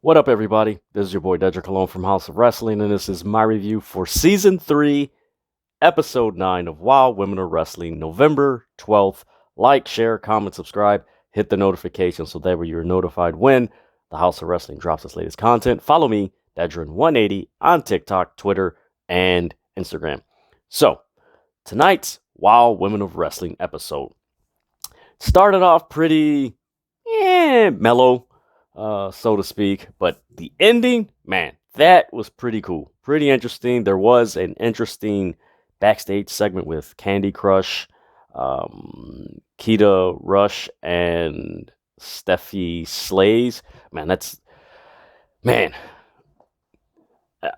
What up, everybody? This is your boy Dedrian from House of Rasslin, and this is my review for Season 3, Episode 9 of Wild Women of Wrestling, November 12th. Like, share, comment, subscribe, hit the notification so that way you're notified when the House of Wrestling drops its latest content. Follow me, Dedrian180, on TikTok, Twitter, and Instagram. So, tonight's Wild Women of Wrestling episode started off pretty mellow, so to speak. But the ending, man, that was pretty cool. Pretty interesting. There was an interesting backstage segment with Candy Crush, Keita Rush, and Steffi Slays. Man,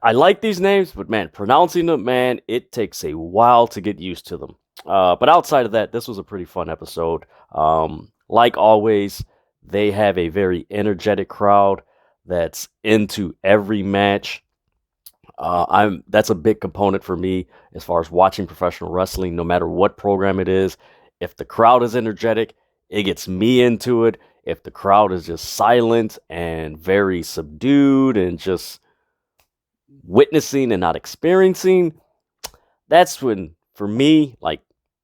I like these names, but man, pronouncing them, man, it takes a while to get used to them. But outside of that, this was a pretty fun episode. Like always, they have a very energetic crowd that's into every match. That's a big component for me as far as watching professional wrestling, no matter what program it is. If the crowd is energetic, it gets me into it. If the crowd is just silent and very subdued and just witnessing and not experiencing, that's when, for me, like,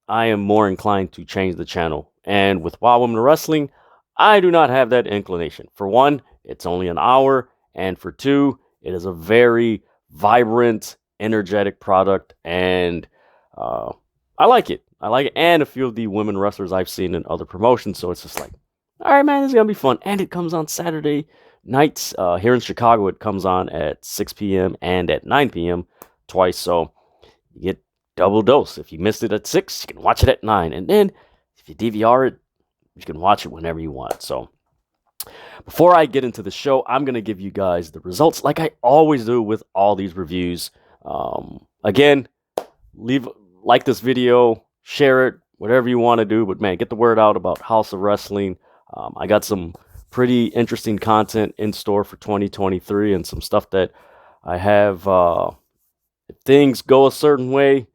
I am more inclined to change the channel. And with Wild Women of Wrestling, I do not have that inclination. For one, it's only an hour, and for two, it is a very vibrant, energetic product, and I like it. I like it, and a few of the women wrestlers I've seen in other promotions, so it's just like, all right, man, this is going to be fun. And it comes on Saturday nights. Here in Chicago, it comes on at 6 p.m. and at 9 p.m. twice, so you get double dose. If you missed it at 6, you can watch it at 9, and then if you DVR it, you can watch it whenever you want. So before I get into the show, I'm going to give you guys the results like I always do with all these reviews. Again, like this video, share it, whatever you want to do. But man, get the word out about House of Wrestling. I got some pretty interesting content in store for 2023 and some stuff that I have. If things go a certain way,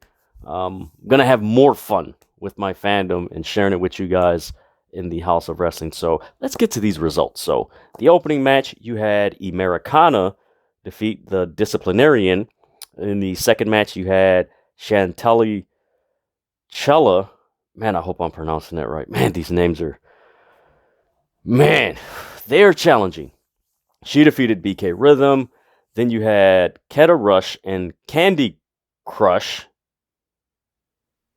I'm going to have more fun with my fandom and sharing it with you guys in the House of Wrestling. So let's get to these results. So the opening match, you had Americana defeat the Disciplinarian. In the second match, you had Chantelli Cella. Man, I hope I'm pronouncing that right. Man, these names are... Man, they're challenging. She defeated BK Rhythm. Then you had Keta Rush and Candy Crush.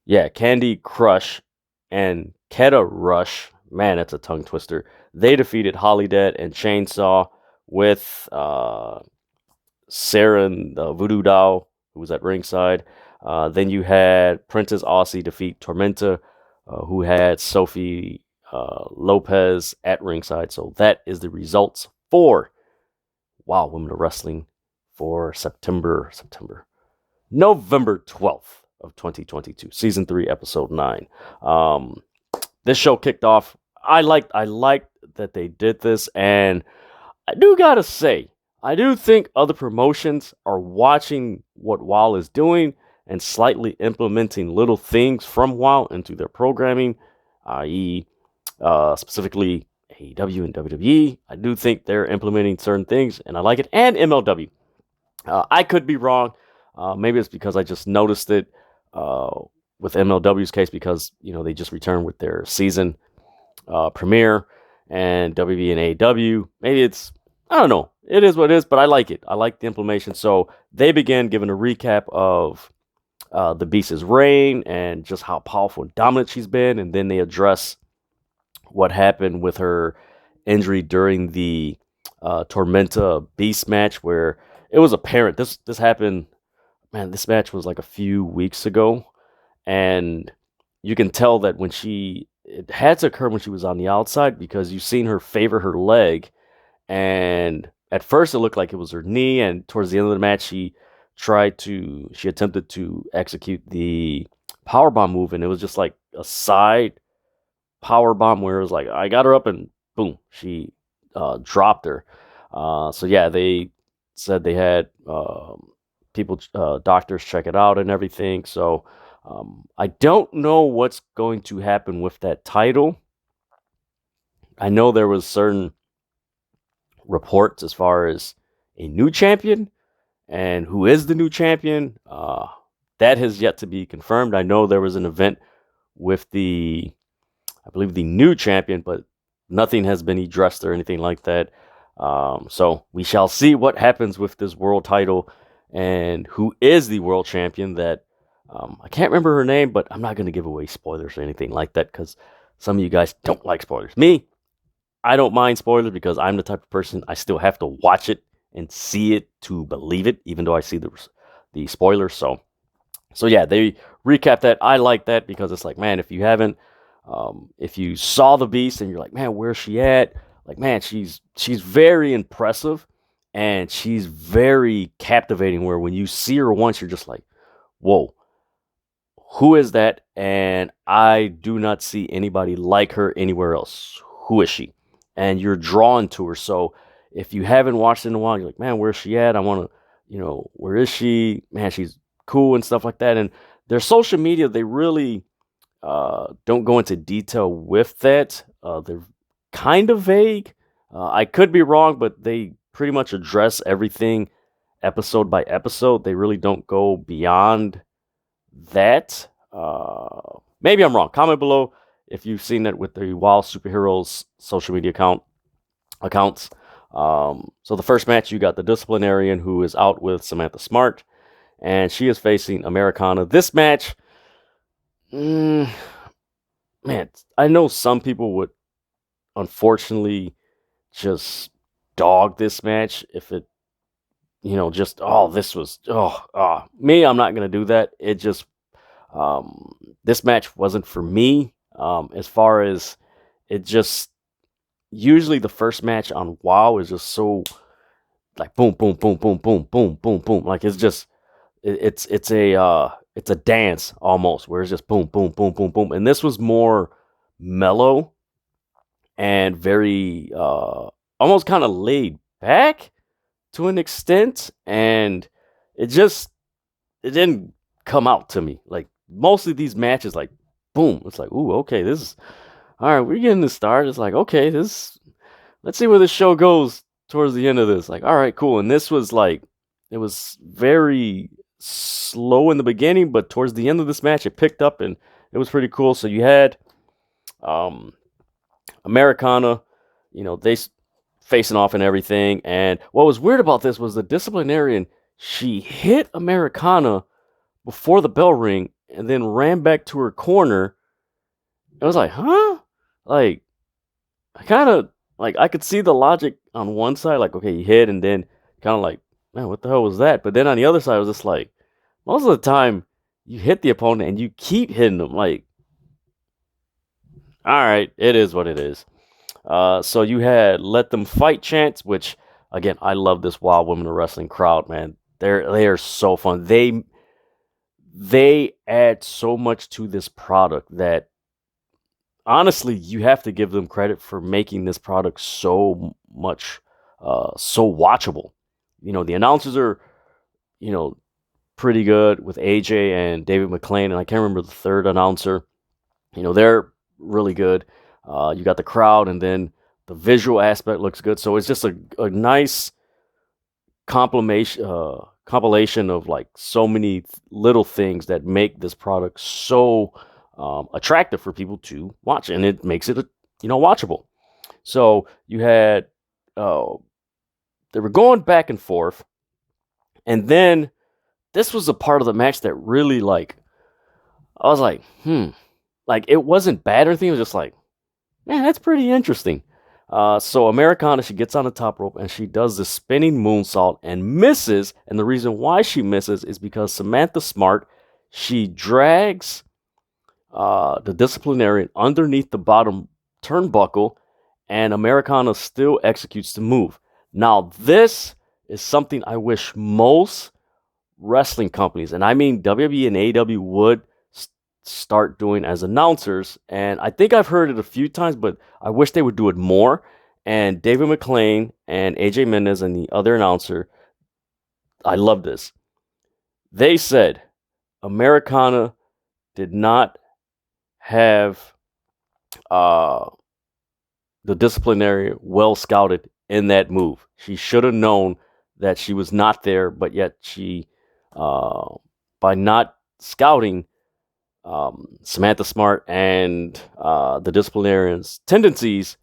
Yeah, Candy Crush and Keta Rush. Man, that's a tongue twister. They defeated Holidead and Chainsaw with Sarah and Voodoo Doll, who was at ringside. Then you had Princess Aussie defeat Tormenta, who had Sophie Lopez at ringside. So that is the results for Wild Women of Wrestling for November 12th of 2022, Season 3, Episode 9. This show kicked off. I liked that they did this, and I do gotta say, I do think other promotions are watching what WoW is doing and slightly implementing little things from WoW into their programming, i.e., specifically AEW and WWE. I do think they're implementing certain things, and I like it. And MLW. I could be wrong. Maybe it's because I just noticed it with MLW's case because, they just returned with their season premiere, and WB and AEW. Maybe it's, I don't know. It is what it is, but I like it. I like the implementation. So they began giving a recap of the Beast's reign and just how powerful and dominant she's been, and then they address what happened with her injury during the Tormenta Beast match, where it was apparent this happened. Man, this match was like a few weeks ago, and you can tell that it had to occur when she was on the outside, because you've seen her favor her leg, and at first it looked like it was her knee, and towards the end of the match she attempted to execute the powerbomb move, and it was just like a side powerbomb where it was like, I got her up and boom, she dropped her. So yeah, they said they had people, doctors check it out and everything. So I don't know what's going to happen with that title. I know there was certain reports as far as a new champion and who is the new champion. That has yet to be confirmed. I know there was an event with I believe, the new champion, but nothing has been addressed or anything like that. So we shall see what happens with this world title and who is the world champion. That I can't remember her name, but I'm not going to give away spoilers or anything like that because some of you guys don't like spoilers. Me, I don't mind spoilers because I'm the type of person I still have to watch it and see it to believe it, even though I see the spoilers. So yeah, they recap that. I like that because it's like, man, if you haven't, if you saw the Beast and you're like, man, where's she at? Like, man, she's very impressive and she's very captivating. Where when you see her once, you're just like, whoa, who is that? And I do not see anybody like her anywhere else. Who is she? And you're drawn to her. So if you haven't watched it in a while, you're like, man, where's she at? I want to, where is she? Man, she's cool and stuff like that. And their social media, they really don't go into detail with that. They're kind of vague. I could be wrong, but they pretty much address everything episode by episode. They really don't go beyond that. Maybe I'm wrong. Comment below if you've seen that with the Wild Superheroes social media accounts. So the first match, you got the Disciplinarian, who is out with Samantha Smart, and she is facing Americana. This match, man, I know some people would unfortunately just dog this match if it, just, this was, me, I'm not going to do that. It just, this match wasn't for me. As far as it just, usually the first match on WoW is just so like boom, boom, boom, boom, boom, boom, boom, boom. Like it's just, it's a dance almost where it's just boom, boom, boom, boom, boom. And this was more mellow and very, almost kind of laid back to an extent. And it didn't come out to me. Like most of these matches, like boom, it's like, ooh, okay, this is all right. We're getting this started. It's like, okay, let's see where this show goes towards the end of this. Like, all right, cool. And this was like, it was very slow in the beginning, but towards the end of this match, it picked up and it was pretty cool. So you had Americana, they facing off and everything. And what was weird about this was the Disciplinarian, she hit Americana before the bell ring and then ran back to her corner. I was like, huh? Like, I kind of, like, I could see the logic on one side, like, okay, you hit, and then kind of like, man, what the hell was that? But then on the other side, I was just like, most of the time, you hit the opponent and you keep hitting them. Like, all right, it is what it is. So you had Let Them Fight chants, which, again, I love this Wild Women of Wrestling crowd, man. They are so fun. They add so much to this product that, honestly, you have to give them credit for making this product so much, so watchable. The announcers are, pretty good with AJ and David McLean, and I can't remember the third announcer. They're really good. You got the crowd, and then the visual aspect looks good. So it's just a nice compilation of like so many little things that make this product so attractive for people to watch, and it makes it watchable. So you had they were going back and forth, and then this was a part of the match that really, like, I was like, like, it wasn't bad or anything. It was just like, man, that's pretty interesting. So Americana, she gets on the top rope and she does the spinning moonsault and misses. And the reason why she misses is because Samantha Smart, she drags the Disciplinarian underneath the bottom turnbuckle, and Americana still executes the move. Now, this is something I wish most wrestling companies, and I mean WWE and AEW, would start doing as announcers. And I think I've heard it a few times, but I wish they would do it more. And David McLean and AJ Mendez and the other announcer, I love this. They said Americana did not have the Disciplinary well scouted in that move. She should have known that she was not there, but yet she, uh, by not scouting Samantha Smart and the disciplinarian's tendencies,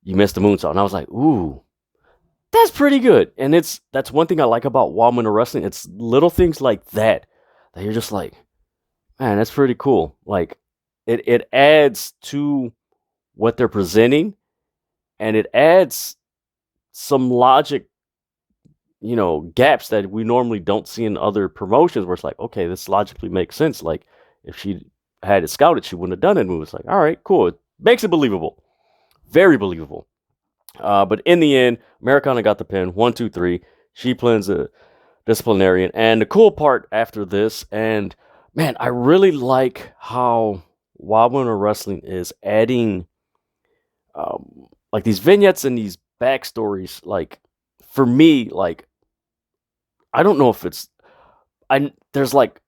you missed the moonsault. And I was like, ooh, that's pretty good. And that's one thing I like about Wild Women of Wrestling. It's little things like that that you're just like, man, that's pretty cool. Like it adds to what they're presenting, and it adds some logic, gaps that we normally don't see in other promotions where it's like, okay, this logically makes sense. Like if she had it scouted, she wouldn't have done it. And it was like, all right, cool. It makes it believable. Very believable. But in the end, Americana got the pin. 1, 2, 3. She plans a disciplinarian. And the cool part after this, and man, I really like how Wild Women of Wrestling is adding like these vignettes and these backstories. Like for me, like I don't know if it's there's like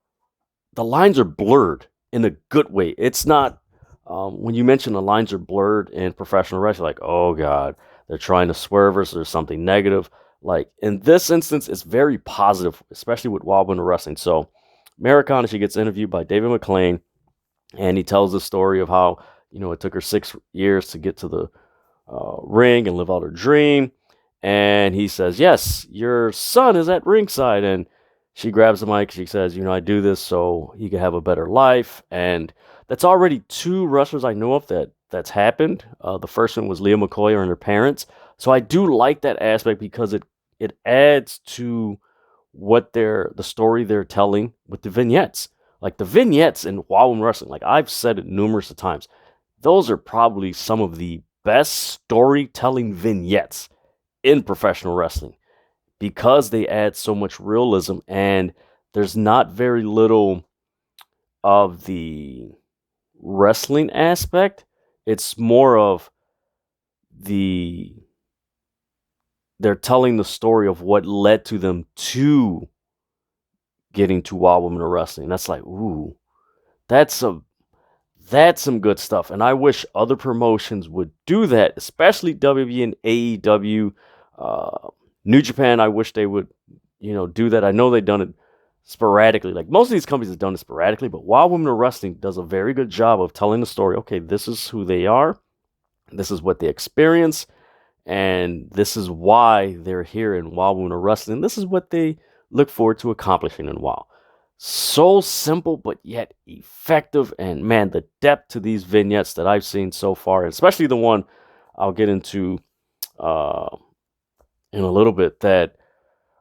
the lines are blurred in a good way. It's not when you mention the lines are blurred in professional wrestling, like, oh god, they're trying to swerve us or something negative. Like in this instance, it's very positive, especially with Wild Women of Wrestling. So Americana, she gets interviewed by David McLean, and he tells the story of how it took her 6 years to get to the ring and live out her dream. And he says, yes, your son is at ringside. And she grabs the mic. She says, I do this so he can have a better life. And that's already 2 wrestlers I know of that's happened. The first one was Leah McCoy and her parents. So I do like that aspect because it adds to the story they're telling with the vignettes. Like the vignettes in Wild Women Wrestling, like I've said it numerous of times, those are probably some of the best storytelling vignettes in professional wrestling because they add so much realism, and there's not very little of the wrestling aspect. It's more of they're telling the story of what led to them to getting to Wild Women of Wrestling. That's like, ooh, that's some good stuff. And I wish other promotions would do that, especially WWE and AEW. New Japan, I wish they would, do that. I know they've done it sporadically. Like most of these companies have done it sporadically, but Wild Women of Wrestling does a very good job of telling the story. Okay, this is who they are. This is what they experience. And this is why they're here in Wild Women of Wrestling. This is what they look forward to accomplishing in WoW. So simple, but yet effective. And man, the depth to these vignettes that I've seen so far, especially the one I'll get into in a little bit, that,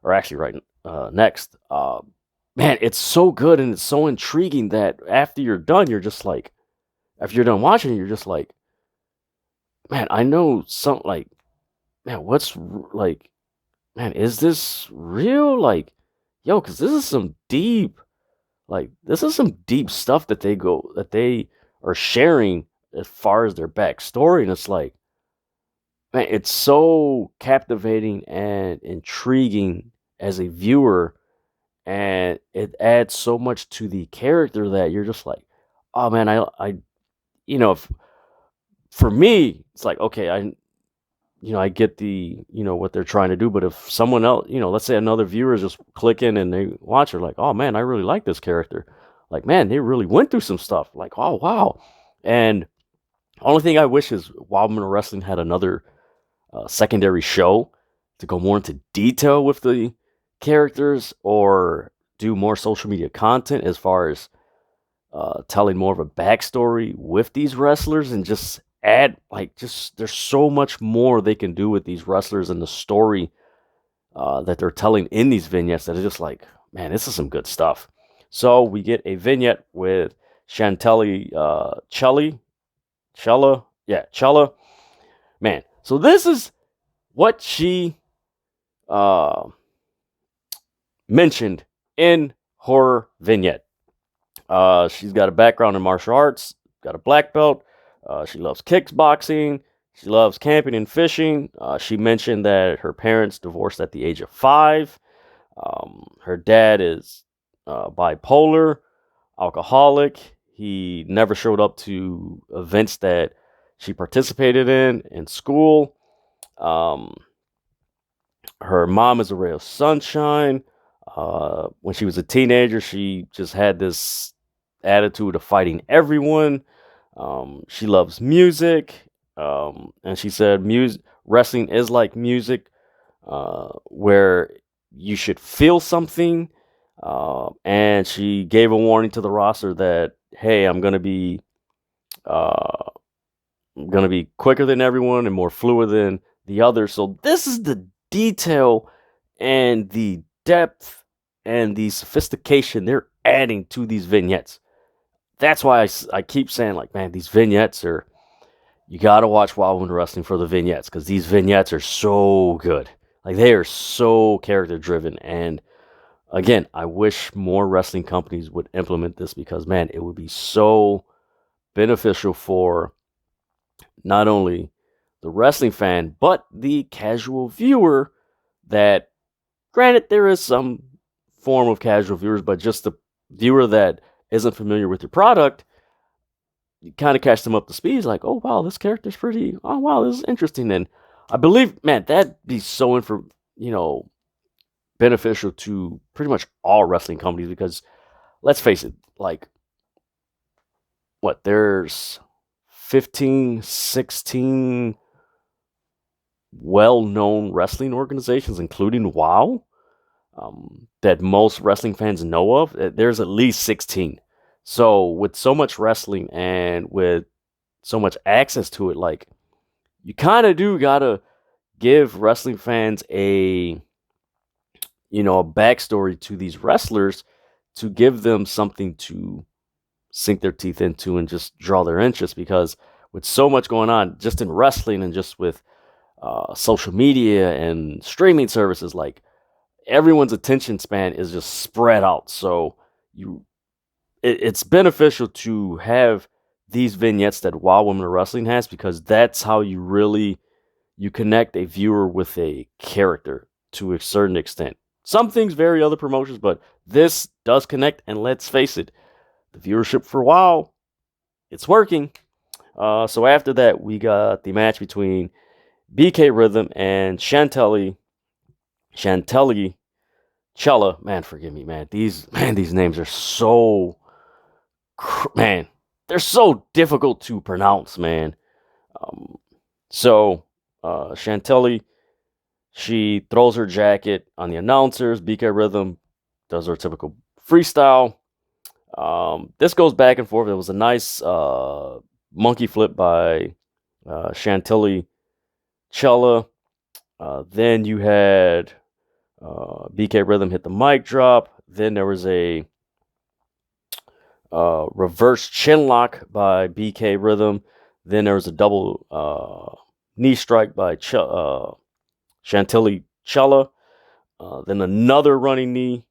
or actually right next. Man, it's so good and it's so intriguing that after you're done, after you're done watching it, you're just like, man, I know something like, man, man, is this real? Like, yo, because this is some deep stuff that they are sharing as far as their backstory. And it's like, man, it's so captivating and intriguing as a viewer. And it adds so much to the character that you're just like, oh man, if, for me, it's like, okay, I get what they're trying to do, but if someone else, let's say another viewer is just clicking and they watch it, like, oh man, I really like this character. Like, man, they really went through some stuff. Like, oh wow. And only thing I wish is Wild Women of Wrestling had another secondary show to go more into detail with the characters, or do more social media content as far as telling more of a backstory with these wrestlers, and just add there's so much more they can do with these wrestlers and the story that they're telling in these vignettes that are just like, man, this is some good stuff. So we get a vignette with Chantelli Chella. Man, so this is what she mentioned in her vignette. She's got a background in martial arts, got a black belt. She loves kickboxing. She loves camping and fishing. She mentioned that her parents divorced at the age of 5. Her dad is bipolar, alcoholic. He never showed up to events that she participated in school. Um, her mom is a ray of sunshine. When she was a teenager, she just had this attitude of fighting everyone. She loves music, and she said, "Music, wrestling is like music, where you should feel something." And she gave a warning to the roster that, "Hey, uh, I'm gonna be quicker than everyone and more fluid than the others." So this is the detail and the depth and the sophistication they're adding to these vignettes. That's why I keep saying, like, man, these vignettes are, you gotta watch Wild Women Wrestling for the vignettes, because these vignettes are so good. Like, they are so character driven. And again, I wish more wrestling companies would implement this, because man, it would be so beneficial for not only the wrestling fan but the casual viewer. That, granted, there is some form of casual viewers, but just the viewer that isn't familiar with your product, you kind of catch them up to speed. It's like, oh wow, this character's pretty. Oh wow, this is interesting. And I believe, man, that'd be so you know beneficial to pretty much all wrestling companies, because let's face it, like, what, there's 15, 16 well-known wrestling organizations, including WoW, that most wrestling fans know of. There's at least 16. So with so much wrestling and with so much access to it, like, you kind of do gotta give wrestling fans a backstory to these wrestlers, to give them something to sink their teeth into and just draw their interest. Because with so much going on just in wrestling, and just with social media and streaming services, like, everyone's attention span is just spread out. So it's beneficial to have these vignettes that Wild Women of Wrestling has, because that's how you connect a viewer with a character to a certain extent. Some things vary other promotions, but this does connect. And let's face it, the viewership for WoW, it's working. So after that, we got the match between BK Rhythm and Chantelli Chella. Man, forgive me, man. These names are so, man, they're so difficult to pronounce, man. Um, so Chantelli, she throws her jacket on the announcers. BK Rhythm does her typical freestyle. This goes back and forth. It was a nice monkey flip by Chantilly Chella. Then you had BK Rhythm hit the mic drop. Then there was a reverse chin lock by BK Rhythm. Then there was a double knee strike by Chantilly Chella. Then another running knee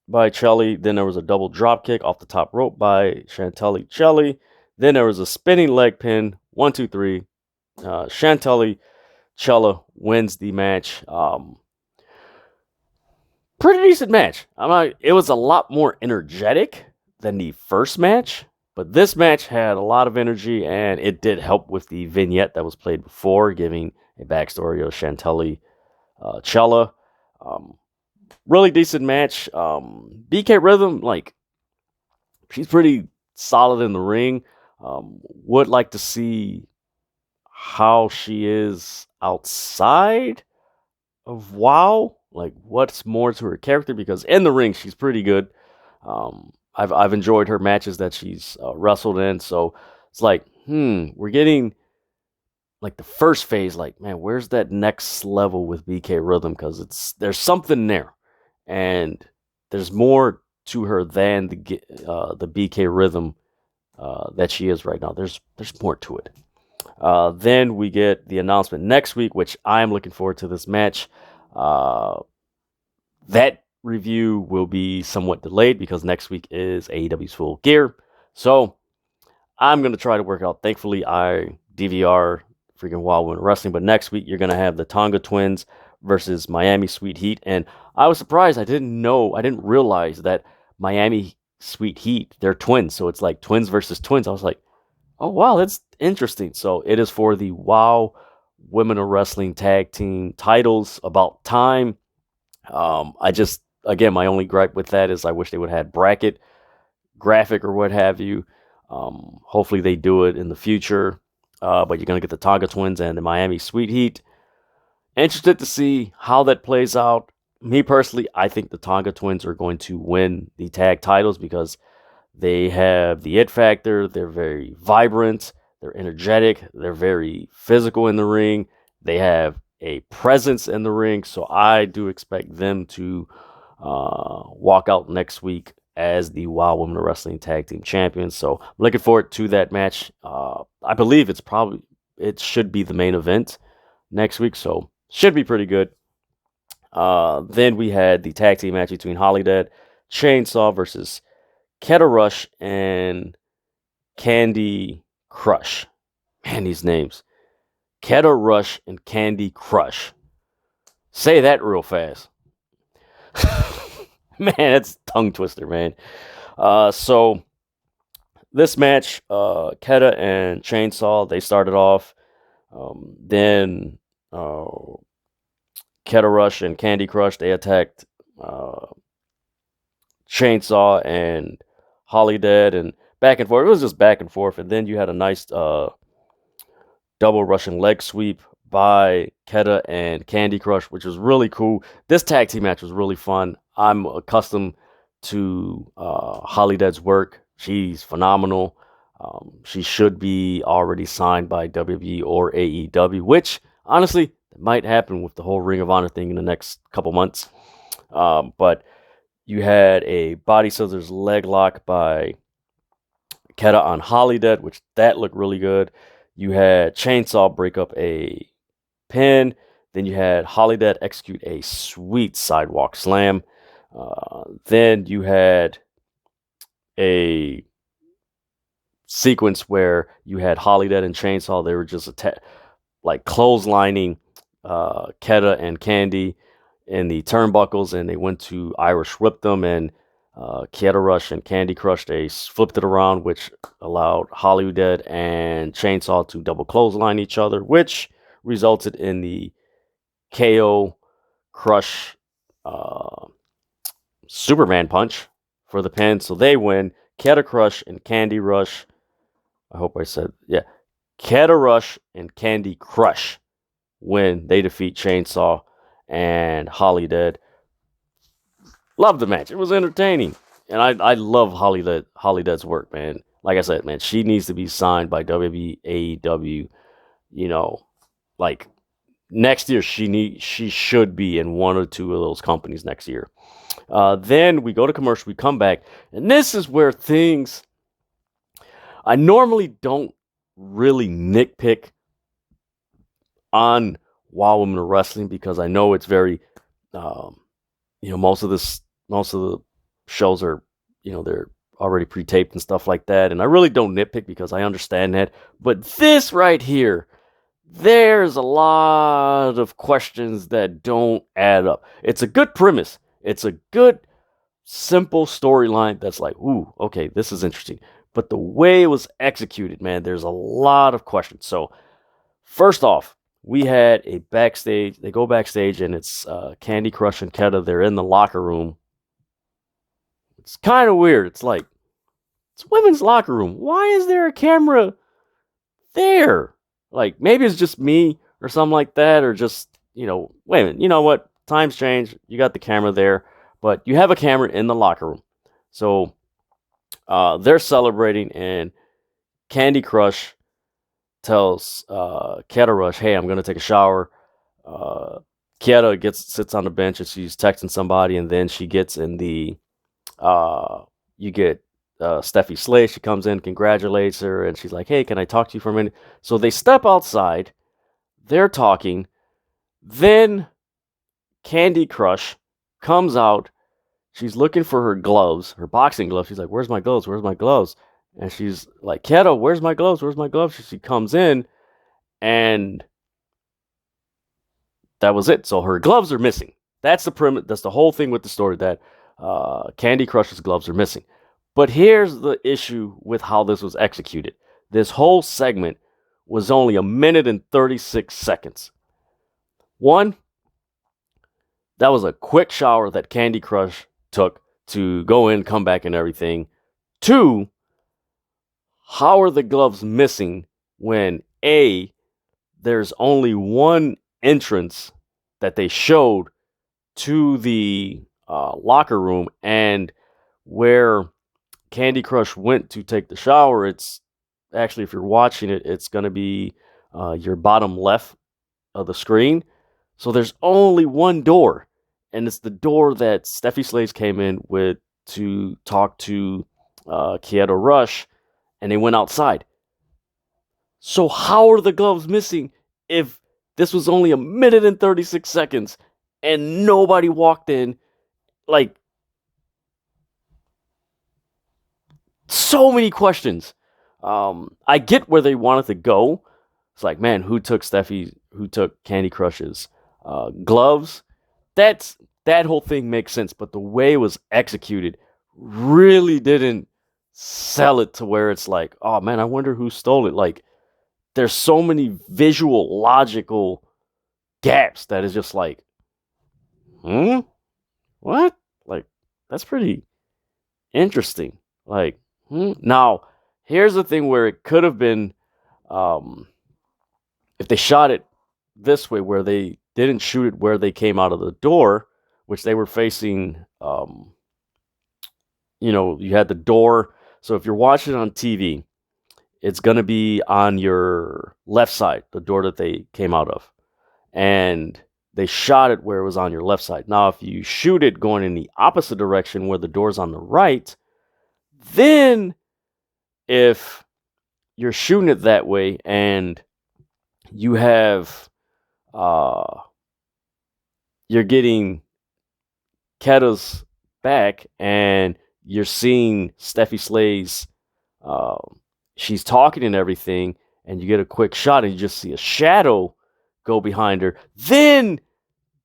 by Chelly. Then there was a double drop kick off the top rope by Chantilly Chelly. Then there was a spinning leg pin. 1, 2, 3. Chantilly Chella wins the match. Pretty decent match. It was a lot more energetic than the first match, but this match had a lot of energy, and it did help with the vignette that was played before, giving a backstory of Chantilly Chella. Really decent match. BK Rhythm, like, she's pretty solid in the ring. Would like to see how she is outside of WoW, like, what's more to her character, because in the ring she's pretty good. I've enjoyed her matches that she's wrestled in. So it's like, we're getting like the first phase. Like, man, where's that next level with BK Rhythm? Because there's something there, and there's more to her than the BK Rhythm that she is right now. There's more to it. Then we get the announcement next week, which I'm looking forward to this match. That review will be somewhat delayed because next week is AEW's Full Gear. So I'm going to try to work out. Thankfully, I DVR freaking Wild Women Wrestling. But next week, you're going to have the Tonga Twins versus Miami Sweet Heat. And I was surprised. I didn't realize that Miami Sweet Heat, they're twins. So it's like twins versus twins. I was like, oh, wow, that's interesting. So it is for the WoW Women of Wrestling Tag Team titles. About time. Again, my only gripe with that is I wish they would have had bracket, graphic, or what have you. Hopefully they do it in the future. But you're going to get the Tonga Twins and the Miami Sweet Heat. Interested to see how that plays out. Me personally, I think the Tonga Twins are going to win the tag titles because they have the it factor. They're very vibrant. They're energetic. They're very physical in the ring. They have a presence in the ring. So I do expect them to walk out next week as the Wild Women of Wrestling Tag Team Champions. So I'm looking forward to that match. I believe it should be the main event next week. So should be pretty good. Then we had the tag team match between Holidead, Chainsaw versus Keta Rush and Candy Crush. Man, these names. Keta Rush and Candy Crush. Say that real fast. Man, that's a tongue twister, man. So this match, Keta and Chainsaw, they started off. Then Keta Rush and Candy Crush, they attacked Chainsaw and Holidead, and back and forth. It was just back and forth. And then you had a nice double Russian leg sweep by Keta and Candy Crush, which was really cool. This tag team match was really fun. I'm accustomed to Holidead's work. She's phenomenal. She should be already signed by WWE or AEW, which honestly might happen with the whole Ring of Honor thing in the next couple months. But you had a Body Scissors leg lock by Keta on Holidead, which that looked really good. You had Chainsaw break up a pin. Then you had Holidead execute a sweet sidewalk slam. Then you had a sequence where you had Holidead and Chainsaw. They were just clotheslining Keta and Candy in the turnbuckles, and they went to Irish whip them, and Keta Rush and Candy Crush, they flipped it around, which allowed Holidead and Chainsaw to double clothesline each other, which resulted in the KO Crush Superman punch for the pin. So they win. Keta Crush and Candy Rush. I hope I said, yeah. Keta Rush and Candy Crush win. They defeat Chainsaw and Holidead. Loved the match. It was entertaining. And I love Holidead's work, man. Like I said, man, she needs to be signed by WWE, AEW. You know, like next year she should be in one or two of those companies next year. Then we go to commercial, we come back, and this is where things I normally don't really nitpick on Wild Women of Wrestling because I know it's very most of the shows are, they're already pre-taped and stuff like that. And I really don't nitpick because I understand that. But this right here, there's a lot of questions that don't add up. It's a good premise. It's a good, simple storyline that's like, ooh, okay, this is interesting. But the way it was executed, man, there's a lot of questions. So first off, we had a backstage. They go backstage, and it's Candy Crush and Keta. They're in the locker room. It's kind of weird. It's like, it's women's locker room. Why is there a camera there? Like, maybe it's just me or something like that, or just, wait a minute. You know what? Times change. You got the camera there, but you have a camera in the locker room. So they're celebrating, and Candy Crush tells Keta Rush, hey, I'm going to take a shower. Keta sits on the bench, and she's texting somebody, and then she gets in the, you get Steffi Slay. She comes in, congratulates her, and she's like, hey, can I talk to you for a minute? So they step outside. They're talking. Then Candy Crush comes out. She's looking for her gloves, her boxing gloves. She's like, where's my gloves? Where's my gloves? And she's like, Keta, where's my gloves? Where's my gloves? She comes in, and that was it. So her gloves are missing. That's the premise. That's the whole thing with the story, that Candy Crush's gloves are missing. But here's the issue with how this was executed. This whole segment was only 1 minute and 36 seconds. One, that was a quick shower that Candy Crush took to go in, come back, and everything. Two, how are the gloves missing when A, there's only one entrance that they showed to the locker room, and where Candy Crush went to take the shower, it's actually, if you're watching it, it's going to be your bottom left of the screen. So there's only one door, and it's the door that Steffi Slays came in with to talk to Kieto Rush, and they went outside. So how are the gloves missing if this was only 1 minute and 36 seconds and nobody walked in? Like, so many questions. I get where they wanted to go. It's like, man, who took Candy Crush's gloves? That whole thing makes sense, but the way it was executed really didn't sell it to where it's like, oh man, I wonder who stole it. Like, there's so many visual, logical gaps that is just like, what? Like, that's pretty interesting. Like, Now, here's the thing where it could have been, if they shot it this way, where they didn't shoot it where they came out of the door, which they were facing, you had the door. So if you're watching it on TV, it's going to be on your left side, the door that they came out of. And they shot it where it was on your left side. Now, if you shoot it going in the opposite direction where the door's on the right, then if you're shooting it that way and you have, you're getting Keta's back and you're seeing Steffi Slays, she's talking and everything, and you get a quick shot and you just see a shadow go behind her, then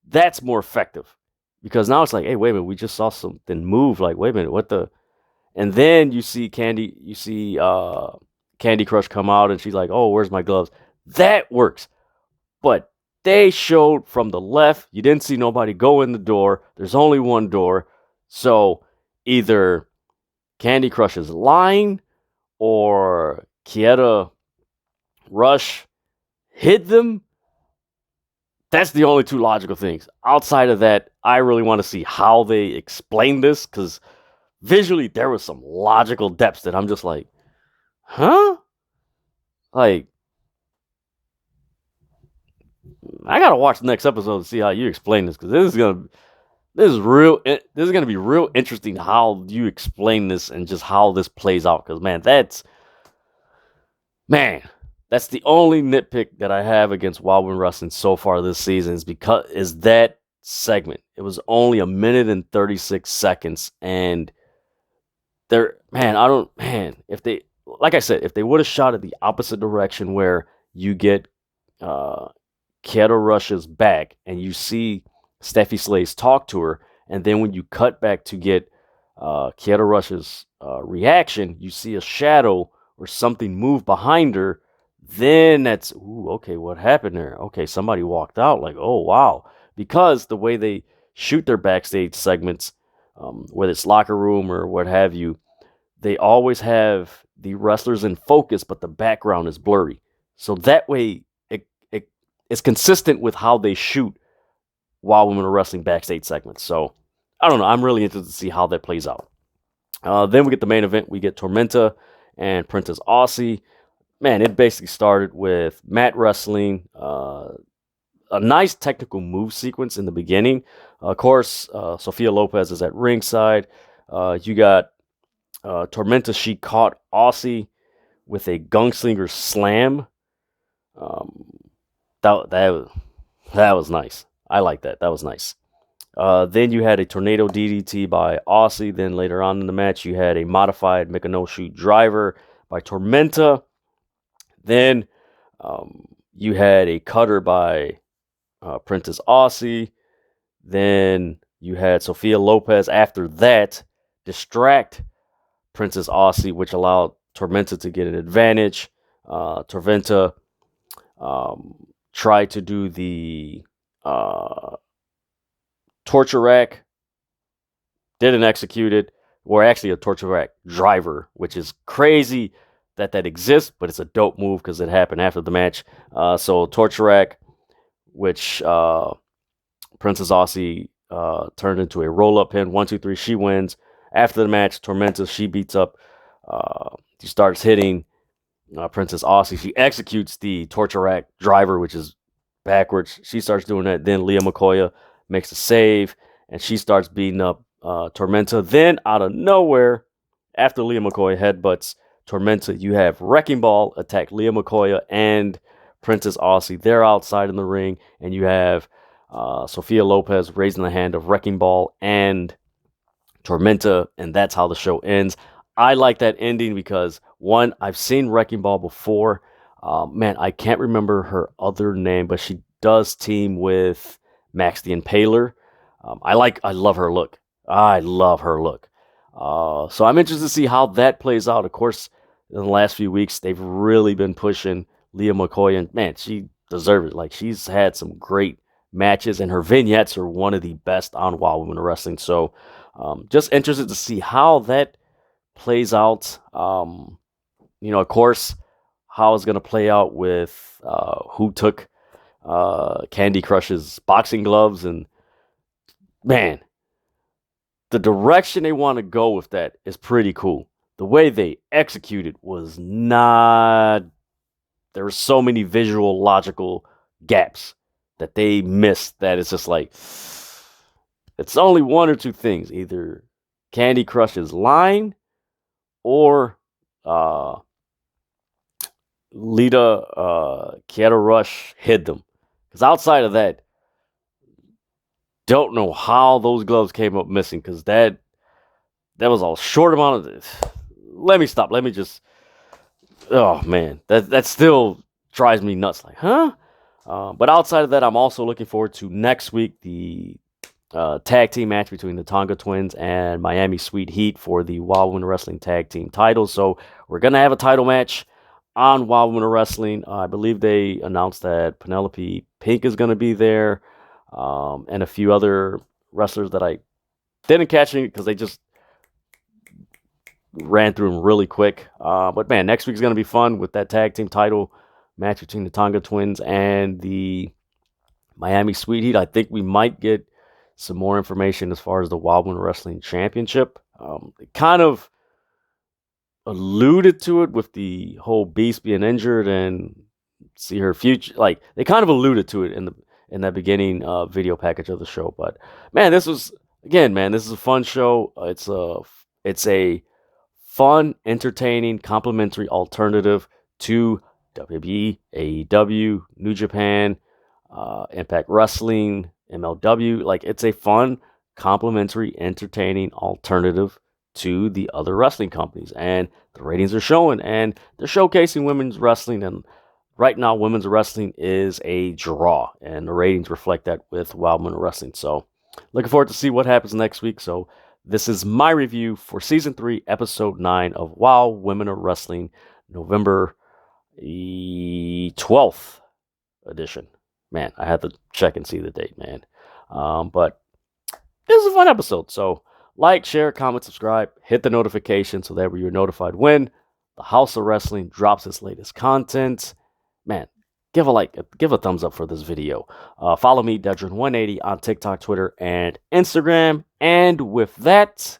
that's more effective. Because now it's like, hey, wait a minute, we just saw something move. Like, wait a minute, what the? And then you see Candy Crush come out and she's like, oh, where's my gloves? That works. But they showed from the left, you didn't see nobody go in the door. There's only one door. So either Candy Crush is lying or Kieto Rush hid them. That's the only two logical things. Outside of that, I really want to see how they explain this, because visually there was some logical depths that I'm just like, huh? Like, I gotta watch the next episode to see how you explain this, because this is gonna be real interesting how you explain this and just how this plays out. Because that's the only nitpick that I have against Wild Wind Wrestling so far this season, is that segment. It was only 1 minute and 36 seconds, and if they, like I said, if they would have shot it the opposite direction where you get Kieto Rush's back and you see Steffi Slays talk to her, and then when you cut back to get Kieto Rush's reaction, you see a shadow or something move behind her, then that's, okay, what happened there? Okay, somebody walked out. Like, oh, wow. Because the way they shoot their backstage segments, whether it's locker room or what have you, they always have the wrestlers in focus, but the background is blurry. So that way, it's consistent with how they shoot Wild Women of Wrestling backstage segments. So, I don't know. I'm really interested to see how that plays out. Then we get the main event. We get Tormenta and Princess Aussie. Man, it basically started with Matt wrestling, a nice technical move sequence in the beginning. Of course, Sophia Lopez is at ringside. You got Tormenta. She caught Aussie with a gunslinger slam. That was nice. I like that. That was nice. Then you had a tornado DDT by Aussie. Then later on in the match, you had a modified Mikano-shoot driver by Tormenta. Then you had a cutter by Princess Aussie. Then you had Sophia Lopez after that distract Princess Aussie, which allowed Tormenta to get an advantage. Tormenta tried to do the torture rack, didn't execute it. Or actually a torture rack driver, which is crazy that exists, but it's a dope move because it happened after the match. So torture rack, which Princess Aussie turned into a roll-up pin. 1, 2, 3, she wins. After the match, Tormenta, she beats up. She starts hitting Princess Aussie. She executes the torture rack driver, which is backwards. She starts doing that. Then Leah McCoy makes a save, and she starts beating up Tormenta. Then, out of nowhere, after Leah McCoy headbutts Tormenta, you have Wrecking Ball attack Leah McCoy and Princess Aussie. They're outside in the ring, and you have Sophia Lopez raising the hand of Wrecking Ball and Tormenta, and that's how the show ends. I like that ending because, one, I've seen Wrecking Ball before. Man, I can't remember her other name, but she does team with Max the Impaler. I love her look. I love her look. So I'm interested to see how that plays out. Of course, in the last few weeks, they've really been pushing Leah McCoy, and man, she deserves it. Like, she's had some great matches, and her vignettes are one of the best on Wild Women Wrestling. So, just interested to see how that plays out. Of course, how it's going to play out with who took Candy Crush's boxing gloves. And man, the direction they want to go with that is pretty cool. The way they executed was not. There were so many visual, logical gaps that they missed that it's just like, it's only one or two things. Either Candy Crush's line or Lita Kieta Rush hid them. Because outside of that, don't know how those gloves came up missing, because that was a short amount of. Let me stop. Let me just. Oh man, that still drives me nuts. Like, huh? But outside of that, I'm also looking forward to next week, the tag team match between the Tonga Twins and Miami Sweet Heat for the Wild Women Wrestling Tag Team titles. So we're gonna have a title match on Wild Women Wrestling. I believe they announced that Penelope Pink is gonna be there, and a few other wrestlers that I didn't catch because they just ran through them really quick. But man, next week's gonna be fun with that tag team title match between the Tonga Twins and the Miami Sweet Heat. I think we might get some more information as far as the Wild Women Wrestling Championship. It kind of alluded to it with the whole Beast being injured and see her future. Like, they kind of alluded to it in that beginning video package of the show. But man, this is a fun show. It's a fun, entertaining, complimentary alternative to WWE, AEW, New Japan, Impact Wrestling, MLW. Like, it's a fun, complimentary, entertaining alternative to the other wrestling companies. And the ratings are showing, and they're showcasing women's wrestling. And right now, women's wrestling is a draw, and the ratings reflect that with Wild Women Wrestling. So, looking forward to see what happens next week. So, this is my review for Season 3, Episode 9 of Wild Women of Wrestling, November 12th edition. Man, I had to check and see the date, man. But this is a fun episode. So, like, share, comment, subscribe, hit the notification so that you're notified when the House of Wrestling drops its latest content. Man, give a like, give a thumbs up for this video. Follow me, Dedrian180, on TikTok, Twitter, and Instagram. And with that,